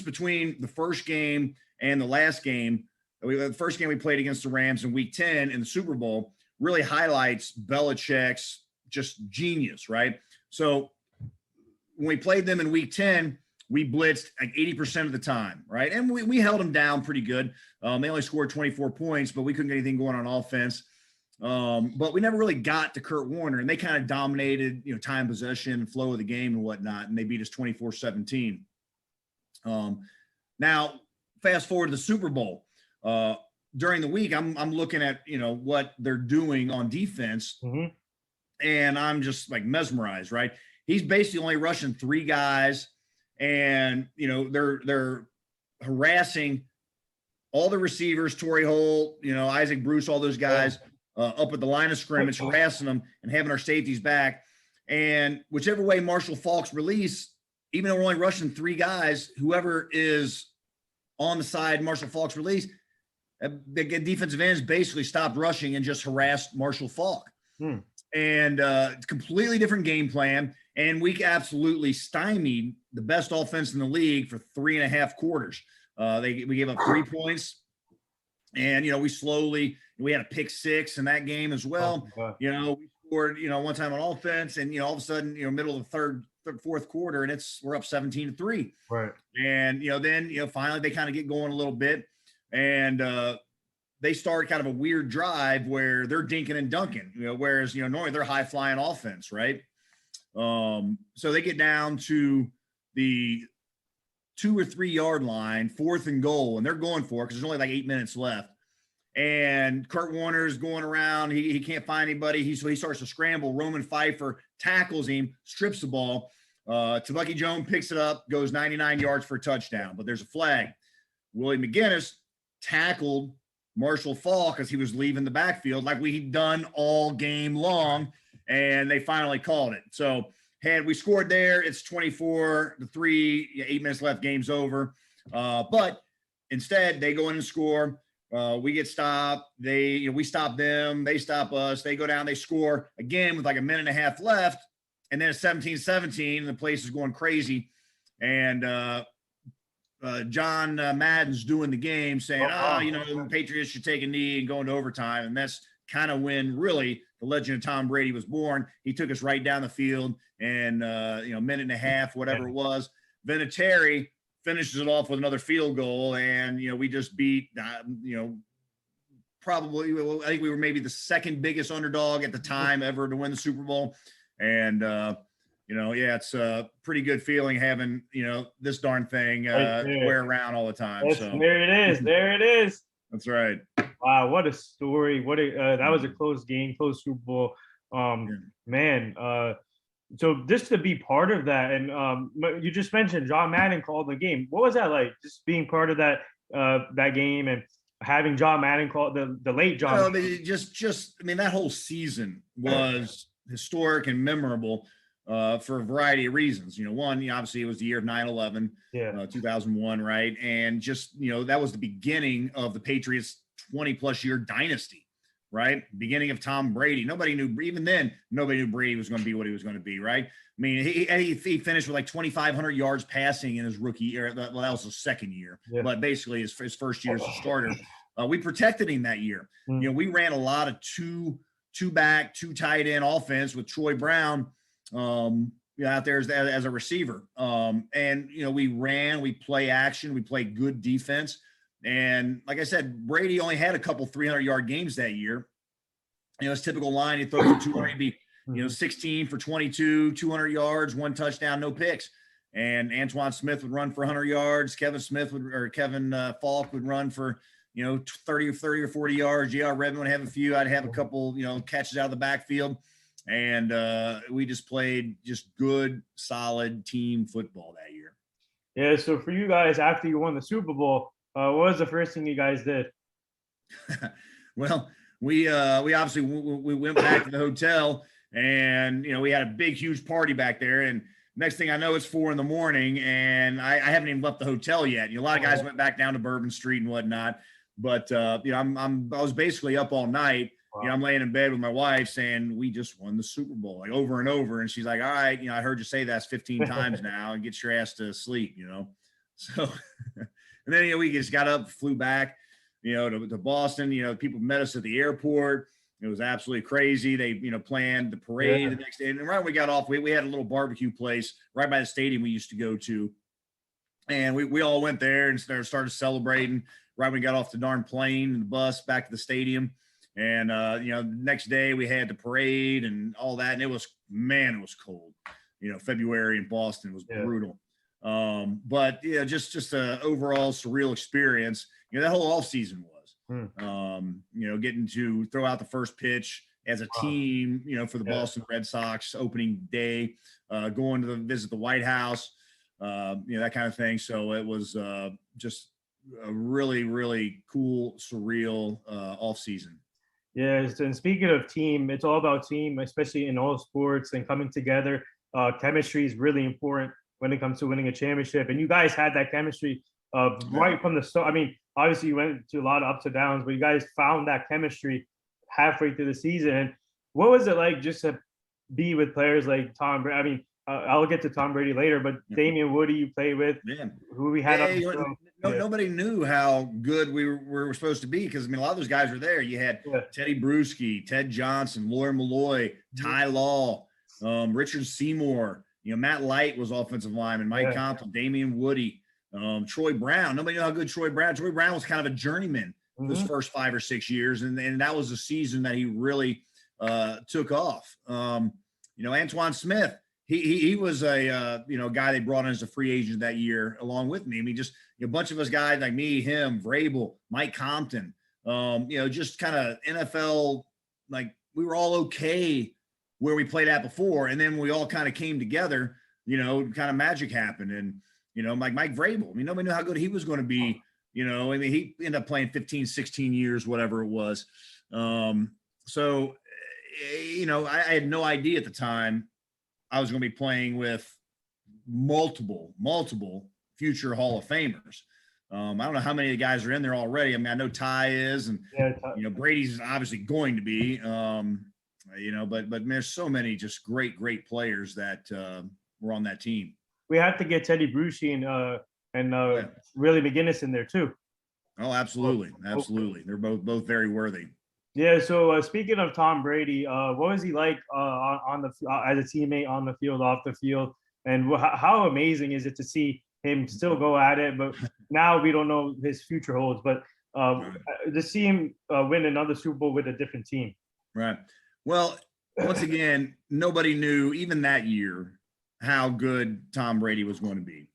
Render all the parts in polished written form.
between the first game and the last game, the first game we played against the Rams in week 10 in the Super Bowl, really highlights Belichick's just genius, right? So when we played them in week 10, we blitzed like 80% of the time, right? And we held them down pretty good. They only scored 24 points, but we couldn't get anything going on offense. But we never really got to Kurt Warner, and they kind of dominated, time possession and flow of the game and whatnot, and they beat us 24-17. Now, fast forward to the Super Bowl. During the week, I'm looking at, what they're doing on defense, and I'm just like mesmerized, right? He's basically only rushing 3 guys, and, they're harassing all the receivers, Torrey Holt, Isaac Bruce, all those guys up at the line of scrimmage, harassing them and having our safeties back. And whichever way Marshall Faulk's release, even though we're only rushing 3 guys, whoever is on the side, Marshall Faulk's release, the defensive ends basically stopped rushing and just harassed Marshall Faulk. And completely different game plan. And we absolutely stymied the best offense in the league for 3.5 quarters. We gave up 3 points, and we had a pick 6 in that game as well. We scored one time on offense, and all of a sudden middle of the fourth quarter, and we're up 17-3. Right. And then finally they kind of get going a little bit, and they start kind of a weird drive where they're dinking and dunking, whereas normally they're high flying offense, right? So they get down to the 2 or 3 yard line, 4th and goal, and they're going for it because there's only like 8 minutes left. And Kurt Warner's going around. He can't find anybody. So he starts to scramble. Roman Pfeiffer tackles him, strips the ball. Tabucky Jones picks it up, goes 99 yards for a touchdown. But there's a flag. Willie McGinnis tackled Marshall Faulk as he was leaving the backfield like we'd done all game long, and they finally called it. So had we scored there, it's 24-3, 8 minutes left, game's over. But instead, they go in and score. We get stopped. We stop them. They stop us. They go down. They score again with like a minute and a half left. And then it's 17-17, and the place is going crazy. And John Madden's doing the game saying, the Patriots should take a knee and go into overtime. And that's kind of when really the legend of Tom Brady was born. He took us right down the field, and, minute and a half, whatever it was. Vinatieri finishes it off with another field goal, and we just beat probably, I think we were maybe the second biggest underdog at the time ever to win the Super Bowl. And it's a pretty good feeling having this darn thing wear around all the time. There it is. That's right. Wow, what a story! That was a close game, close Super Bowl. Man. So just to be part of that, and you just mentioned John Madden called the game. What was that like? Just being part of that game and having John Madden call the late John. That whole season was historic and memorable for a variety of reasons. One, obviously it was the year of 9/11, 2001, right? And just that was the beginning of the Patriots' 20+ year dynasty. Right. Beginning of Tom Brady. Nobody knew Brady was going to be what he was going to be. Right. I mean, he finished with like 2,500 yards passing in his rookie year. Well, that was his second year, but basically his first year as a starter. We protected him that year. We ran a lot of two back, 2 tight end offense with Troy Brown out there as a receiver. And we play action, we play good defense. And like I said, Brady only had a couple 300-yard games that year. His typical line, he throws for 200, he'd be 16 for 22, 200 yards, 1 touchdown, no picks. And Antoine Smith would run for 100 yards. Kevin Falk would run for 30 or 40 yards. J.R. Redmond would have a few. I'd have a couple catches out of the backfield. And we just played just good, solid team football that year. Yeah. So for you guys, after you won the Super Bowl, what was the first thing you guys did? Well, we obviously we went back to the hotel, and we had a big, huge party back there. And next thing I know, it's 4 a.m, and I haven't even left the hotel yet. A lot of guys went back down to Bourbon Street and whatnot, but I was basically up all night. Wow. I'm laying in bed with my wife saying, we just won the Super Bowl, like over and over. And she's like, all right, I heard you say that 15 times now, and get your ass to sleep, So, and then, we just got up, flew back, to Boston. People met us at the airport. It was absolutely crazy. They, planned the parade the next day. And right when we got off, we had a little barbecue place right by the stadium we used to go to. And we all went there and started celebrating right when we got off the darn plane and the bus back to the stadium. And, next day we had the parade and all that. And it was cold. February in Boston was brutal. But just an overall surreal experience. That whole off season was, getting to throw out the first pitch as a team, for the Boston Red Sox opening day, going to visit the White House, that kind of thing. So it was just a really, really cool, surreal off season. Yes, and speaking of team, it's all about team, especially in all sports and coming together. Chemistry is really important when it comes to winning a championship. And you guys had that chemistry right from the start. I mean, obviously you went to a lot of ups and downs, but you guys found that chemistry halfway through the season. And what was it like just to be with players like Tom Brady? I mean, I'll get to Tom Brady later, but Damian Woody you played with, who we had nobody knew how good we were supposed to be because, a lot of those guys were there. You had Teddy Bruschi, Ted Johnson, Lawyer Malloy, Ty Law, Richard Seymour, Matt Light was offensive lineman, Mike Compton, Damian Woody, Troy Brown. Nobody knew how good Troy Brown was kind of a journeyman those first 5 or 6 years. And that was the season that he really took off. Antoine Smith, he was a guy they brought in as a free agent that year along with me. Just a bunch of us guys like me, him, Vrabel, Mike Compton, just kind of NFL, like we were all okay where we played at before. And then we all kind of came together, kind of magic happened. And, like Mike Vrabel, nobody knew how good he was going to be. He ended up playing 15, 16 years, whatever it was. So, I had no idea at the time I was going to be playing with multiple future Hall of Famers. I don't know how many of the guys are in there already. I know Ty is, and Brady's obviously going to be. But there's so many just great players that were on that team. We have to get Teddy Bruschi and really McGinnis in there too. Oh, absolutely. They're both very worthy. Yeah. So speaking of Tom Brady, what was he like on the as a teammate on the field, off the field, and how amazing is it to see him still go at it? But now we don't know his future holds, but to see him win another Super Bowl with a different team. Right. Well, once again, nobody knew even that year how good Tom Brady was going to be.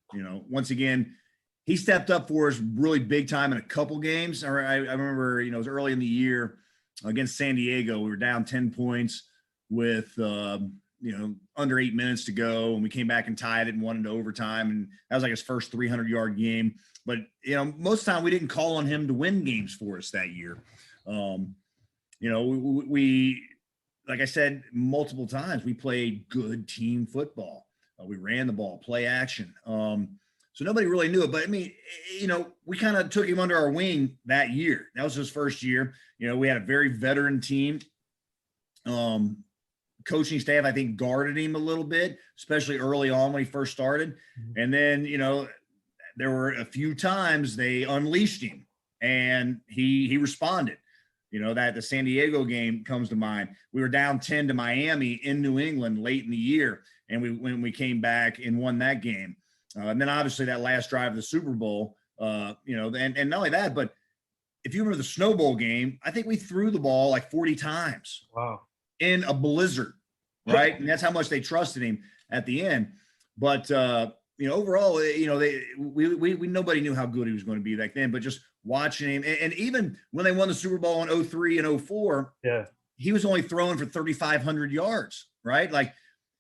Once again, he stepped up for us really big time in a couple games. I remember, it was early in the year against San Diego. We were down 10 points with, under 8 minutes to go. And we came back and tied it and won into overtime. And that was like his first 300-yard game. But, most of the time we didn't call on him to win games for us that year. We like I said, multiple times, we played good team football. We ran the ball, play action. So nobody really knew it. But, we kind of took him under our wing that year. That was his first year. We had a very veteran team. Coaching staff, I think, guarded him a little bit, especially early on when he first started. And then, there were a few times they unleashed him, and he responded. That the San Diego game comes to mind. We were down 10 to Miami in New England late in the year, and when we came back and won that game. And then obviously that last drive of the Super Bowl, and not only that, but if you remember the Snow Bowl game, I think we threw the ball like 40 times. Wow. In a blizzard, right? And that's how much they trusted him at the end. But overall, we nobody knew how good he was going to be back then. But just watching him, and even when they won the Super Bowl in 2003 and 2004, he was only throwing for 3,500 yards, right? Like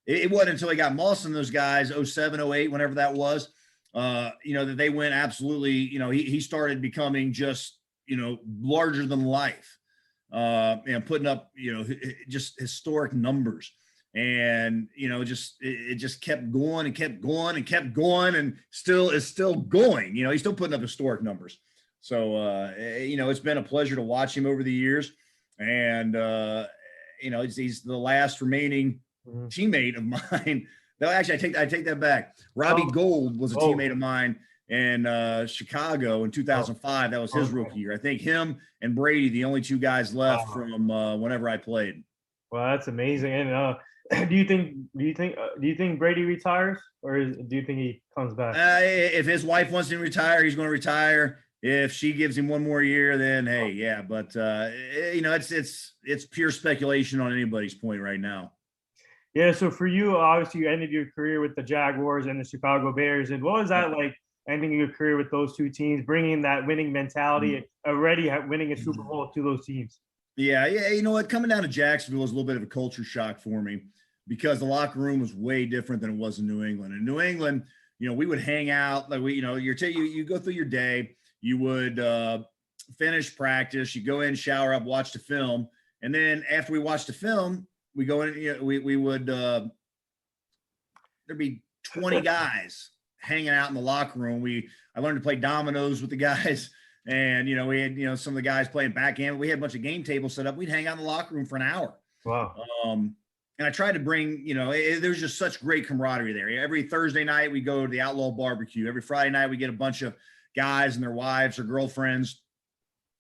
it wasn't until he got Moss and those guys, 2007, 2008, whenever that was, that they went absolutely, he started becoming just, larger than life. And putting up, just historic numbers, and it just kept going and kept going and kept going, and is still going. He's still putting up historic numbers. So it's been a pleasure to watch him over the years, and he's the last remaining teammate of mine. No, actually, I take that back. Robbie Gould was a teammate of mine in Chicago in 2005. That was his rookie year. I think him and Brady, the only two guys left from whenever I played. Well, that's amazing. And do you think Brady retires, or do you think he comes back? If his wife wants him to retire, he's going to retire. If she gives him one more year, then hey, yeah. But it's pure speculation on anybody's point right now. Yeah. So for you, obviously, you ended your career with the Jaguars and the Chicago Bears. And what was that like? Ending your career with those two teams, bringing that winning mentality, already winning a Super Bowl to those teams. Yeah. You know what? Coming down to Jacksonville was a little bit of a culture shock for me because the locker room was way different than it was in New England. In New England, we would hang out like you go through your day, you would finish practice, you go in, shower up, watch the film, and then after we watched the film, we go in. We would there'd be 20 guys hanging out in the locker room. I learned to play dominoes with the guys, and we had some of the guys playing backhand. We had a bunch of game tables set up. We'd hang out in the locker room for an hour. Wow. And I tried to bring, there's just such great camaraderie there. Every Thursday night we go to the Outlaw Barbecue. Every Friday night we get a bunch of guys and their wives or girlfriends.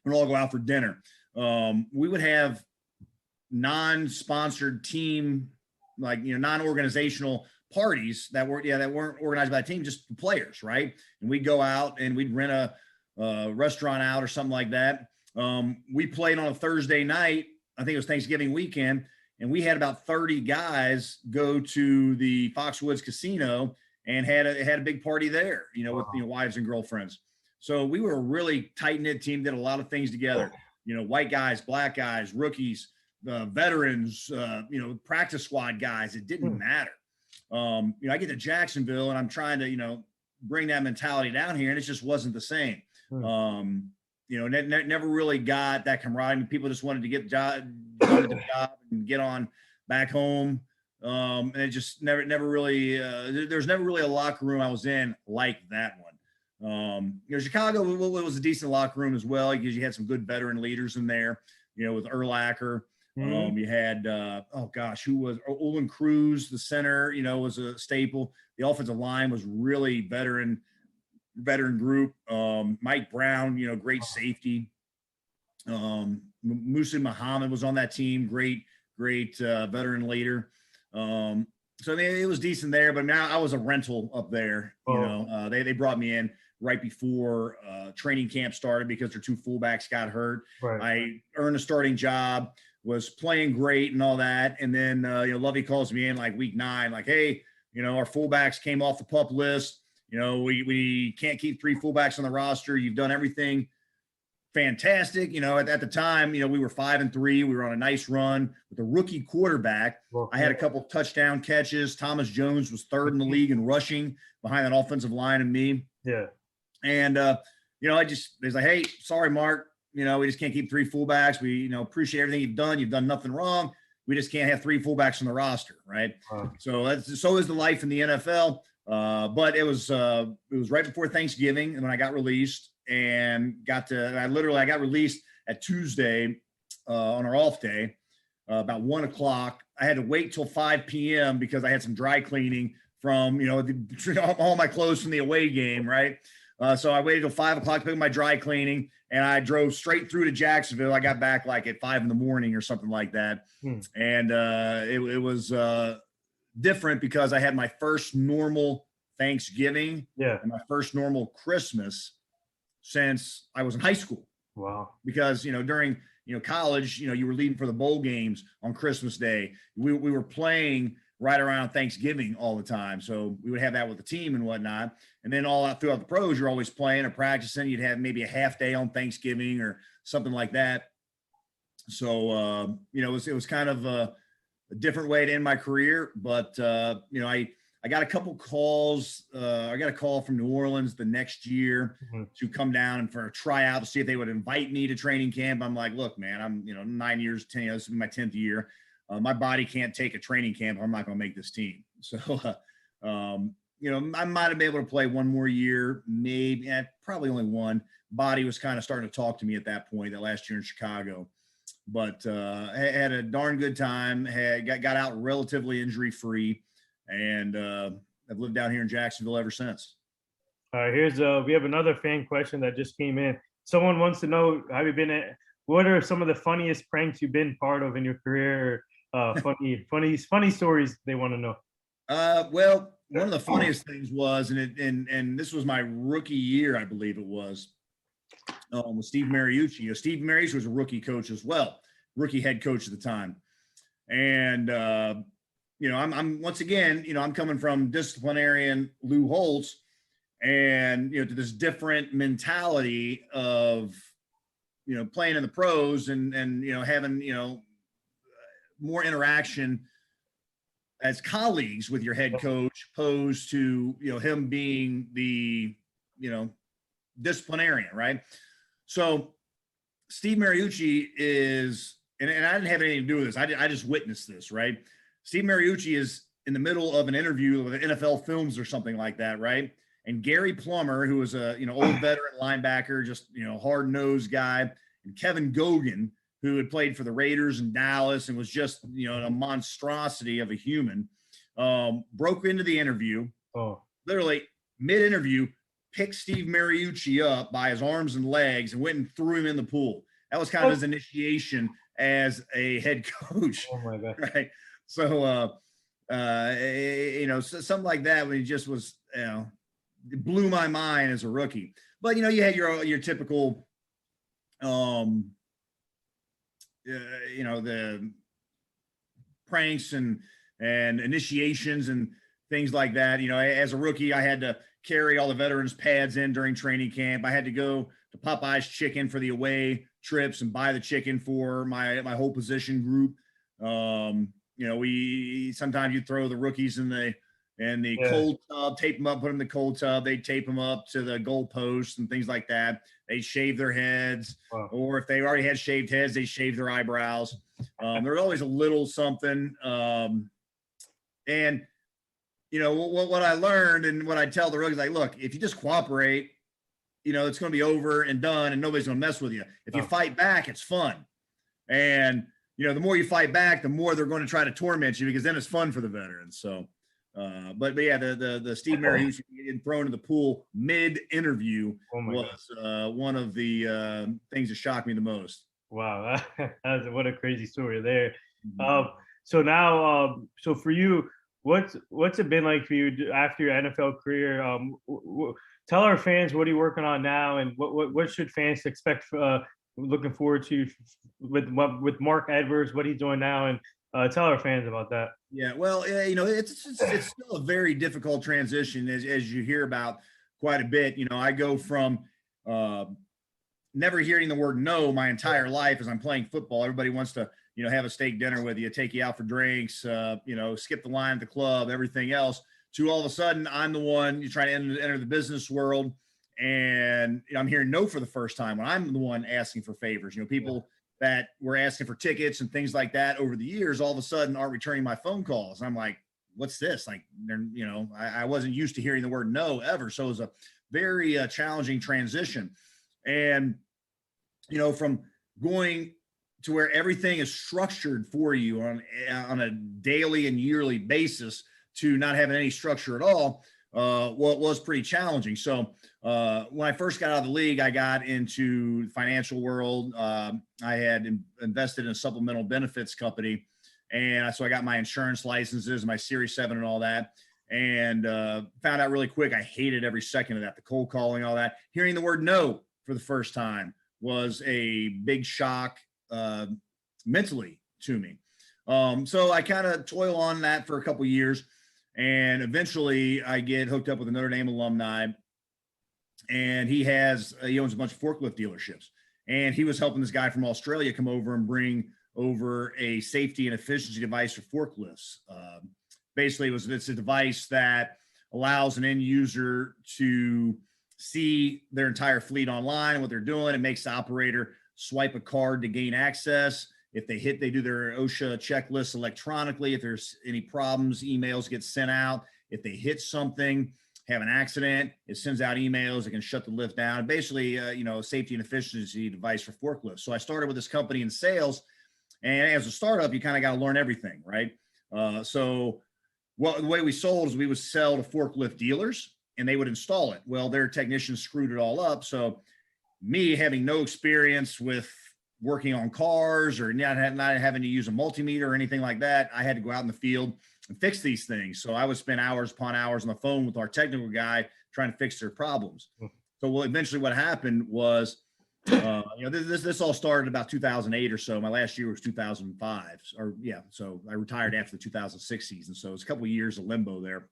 We'd all go out for dinner. We would have non-sponsored team, like non-organizational parties that weren't organized by the team, just the players, right? And we'd go out and we'd rent a restaurant out or something like that. We played on a Thursday night. I think it was Thanksgiving weekend, and we had about 30 guys go to the Foxwoods Casino and had a big party there, with wives and girlfriends. So we were a really tight-knit team, did a lot of things together. White guys, black guys, rookies, veterans, practice squad guys. It didn't matter. I get to Jacksonville and I'm trying to, bring that mentality down here, and it just wasn't the same. Never really got that camaraderie. People just wanted to get the job and get on back home. And it just never really, there's never really a locker room I was in like that one. Chicago was a decent locker room as well, because you had some good veteran leaders in there, with Urlacher. You had, who was Olin Cruz, the center, was a staple. The offensive line was really veteran group. Mike Brown, great safety. Musa Muhammad was on that team. Great veteran leader. So, it was decent there, but now I was a rental up there. They brought me in right before training camp started because their two fullbacks got hurt. Right. I earned a starting job, was playing great and all that. And then, Lovey calls me in like week 9, like, hey, our fullbacks came off the PUP list. We can't keep 3 fullbacks on the roster. You've done everything fantastic. At the time, we were 5-3. We were on a nice run with a rookie quarterback. I had a couple touchdown catches. Thomas Jones was 3rd in the league in rushing behind that offensive line and me. Yeah. And, I was like, hey, sorry, Mark. We just can't keep 3 fullbacks. We, appreciate everything you've done. You've done nothing wrong. We just can't have 3 fullbacks on the roster, right? Wow. So is the life in the NFL. But it was right before Thanksgiving, and when I got released and I got released at Tuesday on our off day, about 1:00. I had to wait till 5 p.m. because I had some dry cleaning from, all my clothes from the away game, right? So I waited till 5:00 to pick up my dry cleaning, and I drove straight through to Jacksonville. I got back like at 5 a.m. or something like that. And it was different because I had my first normal Thanksgiving and my first normal Christmas since I was in high school. Wow. Because, during, college, you were leaving for the bowl games on Christmas Day. We were playing right around Thanksgiving all the time. So we would have that with the team and whatnot. And then all out throughout the pros, you're always playing or practicing. You'd have maybe a half day on Thanksgiving or something like that. So, it was kind of a different way to end my career. But, I got a couple calls. I got a call from New Orleans the next year to come down and for a tryout to see if they would invite me to training camp. I'm like, look, man, I'm, 9 years, 10 years, this will be my 10th year. My body can't take a training camp. I'm not going to make this team. So, I might have been able to play one more year, maybe, probably only one. Body was kind of starting to talk to me at that point, that last year in Chicago. But had a darn good time. Got out relatively injury free, and I've lived down here in Jacksonville ever since. All right, we have another fan question that just came in. Someone wants to know, what are some of the funniest pranks you've been part of in your career? Funny stories they want to know. Well, one of the funniest things was, and this was my rookie year, I believe it was, with Steve Mariucci. Steve Mariucci was a rookie coach as well, rookie head coach at the time. And, I'm once again, I'm coming from disciplinarian Lou Holtz and, to this different mentality of, playing in the pros and having, more interaction as colleagues with your head coach opposed to, him being the, disciplinarian, right? So Steve Mariucci is, and I didn't have anything to do with this. I just witnessed this, right? Steve Mariucci is in the middle of an interview with NFL Films or something like that, right? And Gary Plummer, who was a old veteran linebacker, just hard-nosed guy, and Kevin Gogan, who had played for the Raiders in Dallas and was just a monstrosity of a human, broke into the interview. Literally mid-interview, picked Steve Mariucci up by his arms and legs and went and threw him in the pool. That was kind of his initiation as a head coach. Oh my God! Right. So, something like that when he just was, it blew my mind as a rookie. But you had your typical, the pranks and initiations and things like that. As a rookie, I had to carry all the veterans' pads in during training camp. I had to go to Popeye's Chicken for the away trips and buy the chicken for my whole position group. We sometimes you throw the rookies in the cold tub, tape them up, put them in the cold tub. They tape them up to the goalposts and things like that. They shave their heads, or if they already had shaved heads, they shave their eyebrows. There was always a little something. And what I learned and what I tell the rookies, like, look, if you just cooperate, it's going to be over and done, and nobody's going to mess with you. If you fight back, it's fun. And the more you fight back, the more they're going to try to torment you, because then it's fun for the veterans. So. But yeah, the Steve Mariucci getting thrown in the pool mid-interview was one of the things that shocked me the most. Wow, what a crazy story there. So now, so for you, what's it been like for you after your NFL career? Tell our fans, what are you working on now, and what should fans expect? Looking forward to with Marc Edwards, what he's doing now, and tell our fans about that. Yeah, well, it's still a very difficult transition as you hear about quite a bit. I go from never hearing the word no my entire life as I'm playing football. Everybody wants to, have a steak dinner with you, take you out for drinks, skip the line at the club, everything else, to all of a sudden I'm the one you try to enter the business world, and I'm hearing no for the first time when I'm the one asking for favors. People that were asking for tickets and things like that over the years, all of a sudden aren't returning my phone calls. And I'm like, what's this? Like, I wasn't used to hearing the word no ever. So it was a very challenging transition. And, from going to where everything is structured for you on a daily and yearly basis to not having any structure at all, well, it was pretty challenging. So when I first got out of the league, I got into the financial world. I had invested in a supplemental benefits company. And so I got my insurance licenses, my Series 7 and all that. And found out really quick, I hated every second of that, the cold calling, all that. Hearing the word no for the first time was a big shock mentally to me. So I kind of toil on that for a couple of years. And eventually I get hooked up with a Notre Dame alumni, and he owns a bunch of forklift dealerships. And he was helping this guy from Australia come over and bring over a safety and efficiency device for forklifts. Basically, it's a device that allows an end user to see their entire fleet online and what they're doing. It makes the operator swipe a card to gain access. If they do their OSHA checklist electronically. If there's any problems, emails get sent out. If they hit something, have an accident, it sends out emails. It can shut the lift down. Basically, a safety and efficiency device for forklifts. So I started with this company in sales, and as a startup, you kind of got to learn everything, right? The way we sold is we would sell to forklift dealers, and they would install it. Well, their technicians screwed it all up. So me having no experience with working on cars or not having to use a multimeter or anything like that, I had to go out in the field and fix these things. So I would spend hours upon hours on the phone with our technical guy trying to fix their problems. So well, eventually what happened was, this all started about 2008 or so. My last year was 2005, so I retired after the 2006 season. So it's a couple of years of limbo there.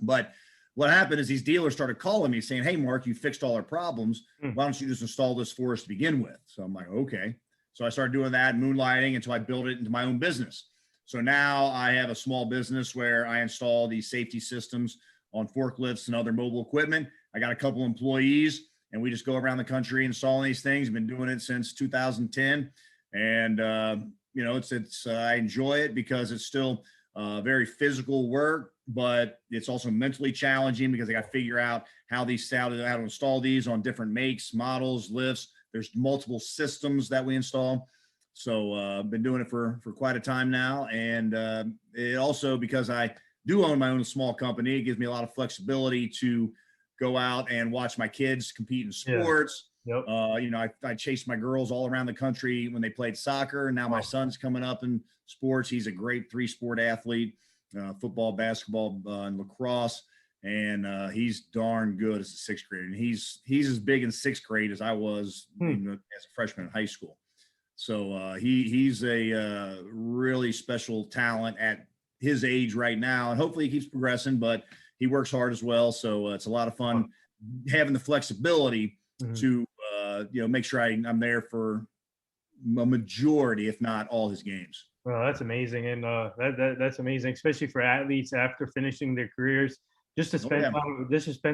But what happened is these dealers started calling me saying, "Hey, Mark, you fixed all our problems. Why don't you just install this for us to begin with?" So I'm like, okay. So I started doing that, moonlighting, until I built it into my own business. So now I have a small business where I install these safety systems on forklifts and other mobile equipment. I got a couple employees, and we just go around the country installing these things. I've been doing it since 2010. And, I enjoy it because it's still very physical work, but it's also mentally challenging because I got to figure out how to install these on different makes, models, lifts. There's multiple systems that we install. So I've been doing it for quite a time now. And it also, because I do own my own small company, it gives me a lot of flexibility to go out and watch my kids compete in sports. Yep. I chased my girls all around the country when they played soccer. And now my son's coming up in sports. He's a great 3-sport athlete, football, basketball, and lacrosse. And he's darn good as a 6th grader. And he's as big in 6th grade as I was as a freshman in high school. So he's a really special talent at his age right now. And hopefully he keeps progressing, but he works hard as well. So it's a lot of fun having the flexibility to make sure I'm there for a majority, if not all, his games. Well, that's amazing, and that's amazing, especially for athletes after finishing their careers, just to spend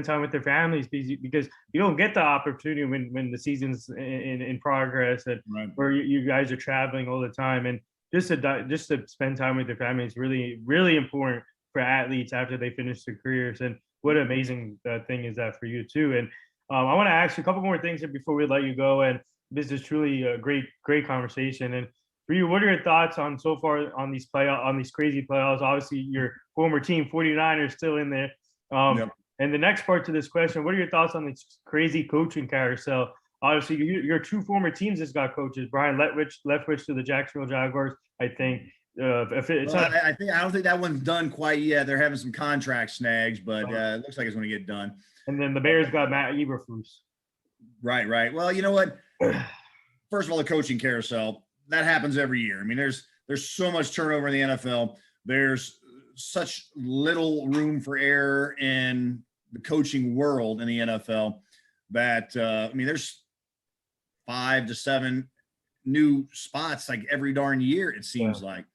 time with their families, because you don't get the opportunity when the season's in progress and where you guys are traveling all the time, and just to spend time with their family is really, really important for athletes after they finish their careers. And what an amazing thing is that for you too. And I want to ask you a couple more things here before we let you go. And this is truly a great conversation. And for you, what are your thoughts on so far on these crazy playoffs? Obviously, your former team, 49ers, still in there. And the next part to this question, what are your thoughts on this crazy coaching carousel? Obviously, your 2 former teams just got coaches. Brian Leftwich to the Jacksonville Jaguars, I think. I don't think that one's done quite yet. They're having some contract snags, but it looks like it's going to get done. And then the Bears got Matt Eberflus. Right. Well, you know what? First of all, the coaching carousel, that happens every year. I mean, there's so much turnover in the NFL. There's such little room for error in the coaching world in the NFL that, there's 5 to 7 new spots like every darn year, it seems like.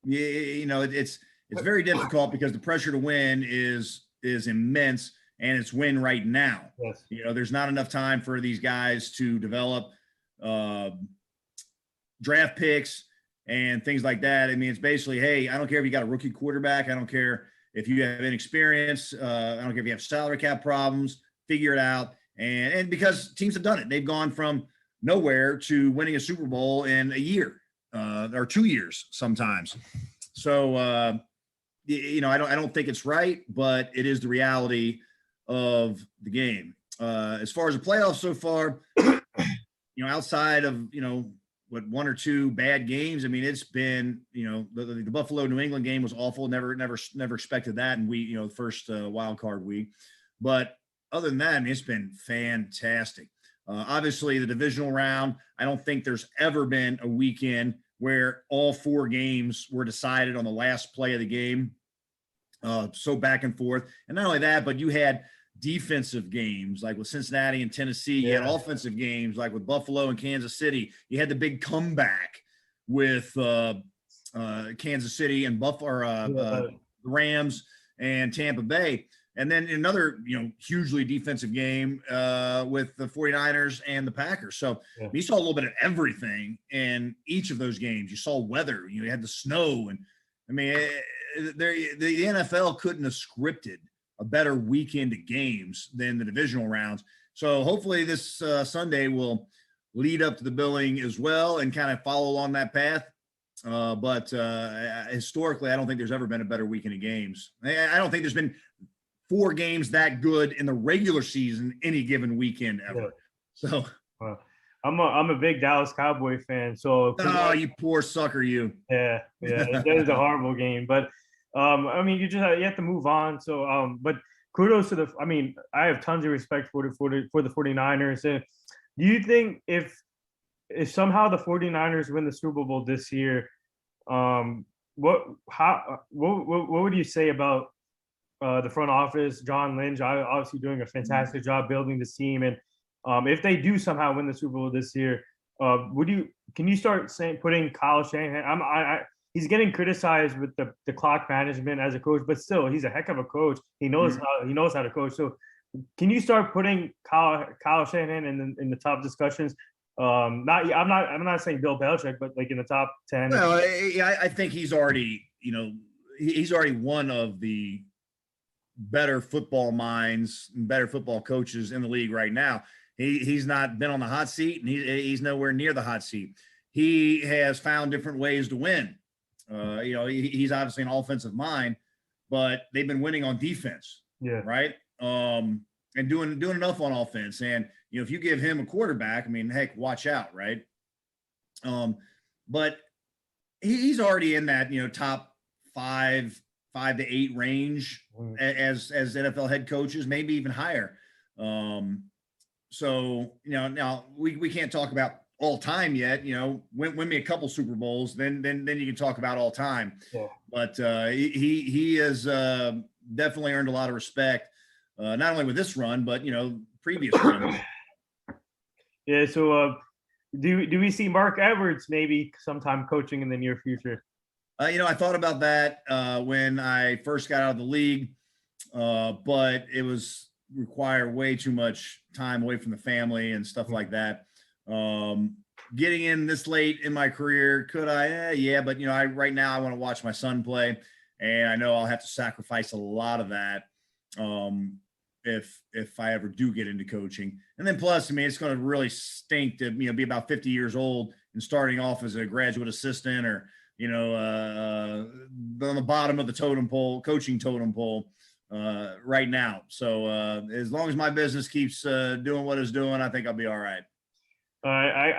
It's very difficult because the pressure to win is immense, and it's win right now. Yes. There's not enough time for these guys to develop draft picks and things like that. I mean, it's basically, hey, I don't care if you got a rookie quarterback. I don't care if you have inexperience. I don't care if you have salary cap problems. Figure it out. And because teams have done it, they've gone from nowhere to winning a Super Bowl in a year or 2 years sometimes. So, I don't think it's right, but it is the reality of the game. As far as the playoffs so far, outside of, 1 or 2 bad games, I mean, it's been, the Buffalo New England game was awful. Never expected that. And we, the first wild card week, but other than that, I mean, it's been fantastic. Obviously the divisional round, I don't think there's ever been a weekend where all 4 games were decided on the last play of the game. So back and forth. And not only that, but you had defensive games like with Cincinnati and Tennessee. You had offensive games like with Buffalo and Kansas City. You had the big comeback with Kansas City and Buffalo, Rams and Tampa Bay. And then another, hugely defensive game with the 49ers and the Packers. So you saw a little bit of everything in each of those games. You saw weather, you had the snow. And I mean, the NFL couldn't have scripted a better weekend of games than the divisional rounds. So hopefully this Sunday will lead up to the billing as well and kind of follow along that path. But historically, I don't think there's ever been a better weekend of games. I don't think there's been 4 games that good in the regular season any given weekend ever. Yeah. So I'm a big Dallas Cowboy fan. So you poor sucker, you. Yeah, it is a horrible game. But I mean, you have to move on. So but kudos to I have tons of respect for the 49ers. And do you think if somehow the 49ers win the Super Bowl this year, what would you say about the front office, John Lynch, obviously doing a fantastic job building this team, and if they do somehow win the Super Bowl this year, can you start putting Kyle Shanahan? He's getting criticized with the clock management as a coach, but still, he's a heck of a coach. He knows how to coach. So, can you start putting Kyle Shanahan in the top discussions? I'm not saying Bill Belichick, but like in the top 10. Well, I think he's already one of the better football minds and better football coaches in the league right now. He's not been on the hot seat, and he's nowhere near the hot seat. He has found different ways to win. He's obviously an offensive mind, but they've been winning on defense. Yeah. Right. And doing enough on offense. And, if you give him a quarterback, heck, watch out. Right. But he's already in that, top 5 to 8 range as NFL head coaches, maybe even higher. So, now we can't talk about all time yet, win me a couple Super Bowls, then you can talk about all time. Yeah. But he has definitely earned a lot of respect, not only with this run, but, previous runs. Yeah. So do we see Marc Edwards maybe sometime coaching in the near future? I thought about that when I first got out of the league, but it was require way too much time away from the family and stuff like that. Getting in this late in my career, could I? Yeah, but right now I want to watch my son play, and I know I'll have to sacrifice a lot of that if I ever do get into coaching. And then plus, it's going to really stink to be about 50 years old and starting off as a graduate assistant or on the bottom of the totem pole, coaching totem pole right now. So as long as my business keeps doing what it's doing, I think I'll be all right. I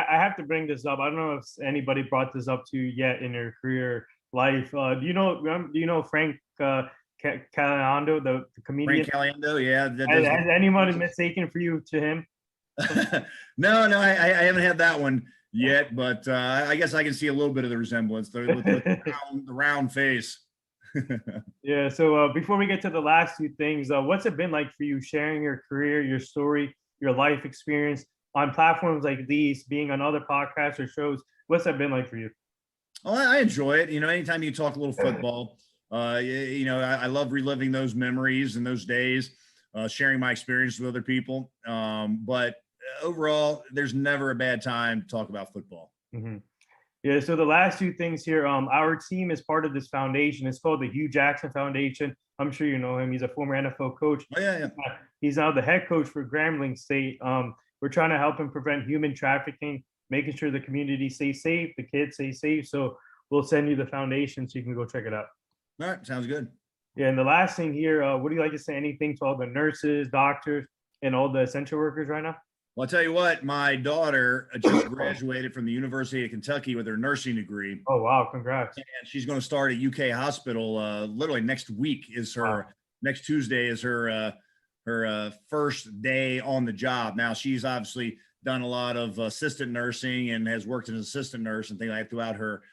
have to bring this up. I don't know if anybody brought this up to you yet in their career life. Do you know Frank Caliendo, the comedian? Frank Caliendo, yeah. Has anyone mistaken for you to him? No, I haven't had that one yet, but I guess I can see a little bit of the resemblance with the round face. Yeah. So before we get to the last 2 things, what's it been like for you sharing your career, your story, your life experience on platforms like these, being on other podcasts or shows? What's that been like for you? Oh, I enjoy it. Anytime you talk a little football, I love reliving those memories and those days, sharing my experience with other people. But overall, there's never a bad time to talk about football. Mm-hmm. Yeah. So the last 2 things here, our team is part of this foundation. It's called the Hugh Jackson Foundation. I'm sure you know him. He's a former NFL coach. Oh, yeah. He's now the head coach for Grambling State. We're trying to help him prevent human trafficking, making sure the community stays safe, the kids stay safe. So we'll send you the foundation so you can go check it out. All right. Sounds good. Yeah. And the last thing here, would you like to say anything to all the nurses, doctors, and all the essential workers right now? Well, I'll tell you what, my daughter just graduated from the University of Kentucky with her nursing degree. Oh, wow. Congrats. And she's going to start at UK Hospital literally next week next Tuesday is her first day on the job. Now, she's obviously done a lot of assistant nursing and has worked as an assistant nurse and things like that throughout her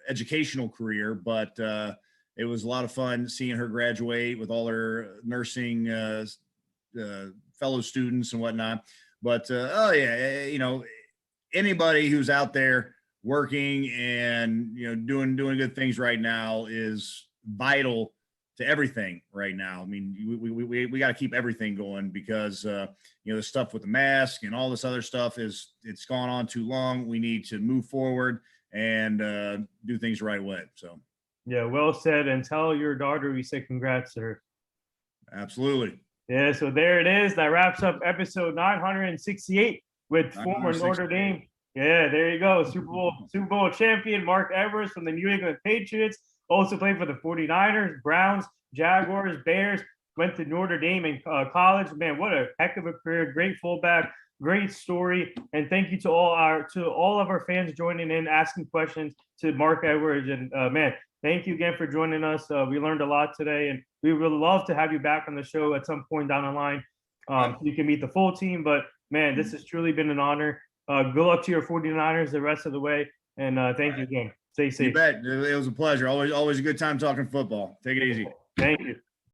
educational career. But it was a lot of fun seeing her graduate with all her nursing fellow students and whatnot. But anybody who's out there working and doing good things right now is vital to everything right now. We got to keep everything going because the stuff with the mask and all this other stuff it's gone on too long. We need to move forward and do things the right way. So yeah, well said. And tell your daughter we say congrats to her. Absolutely. Yeah, so there it is. That wraps up episode 968 with former Notre Dame Yeah, there you go. Super Bowl champion Marc Evers from the New England Patriots. Also played for the 49ers, Browns, Jaguars, Bears. Went to Notre Dame in college. Man, what a heck of a career. Great fullback. Great story. And thank you to all of our fans joining in, asking questions to Marc Evers. And man, thank you again for joining us. We learned a lot today, and we would love to have you back on the show at some point down the line. So you can meet the full team. But man, this has truly been an honor. Good luck to your 49ers the rest of the way. And thank you again. Stay safe. You bet. It was a pleasure. Always a good time talking football. Take it easy. Thank you.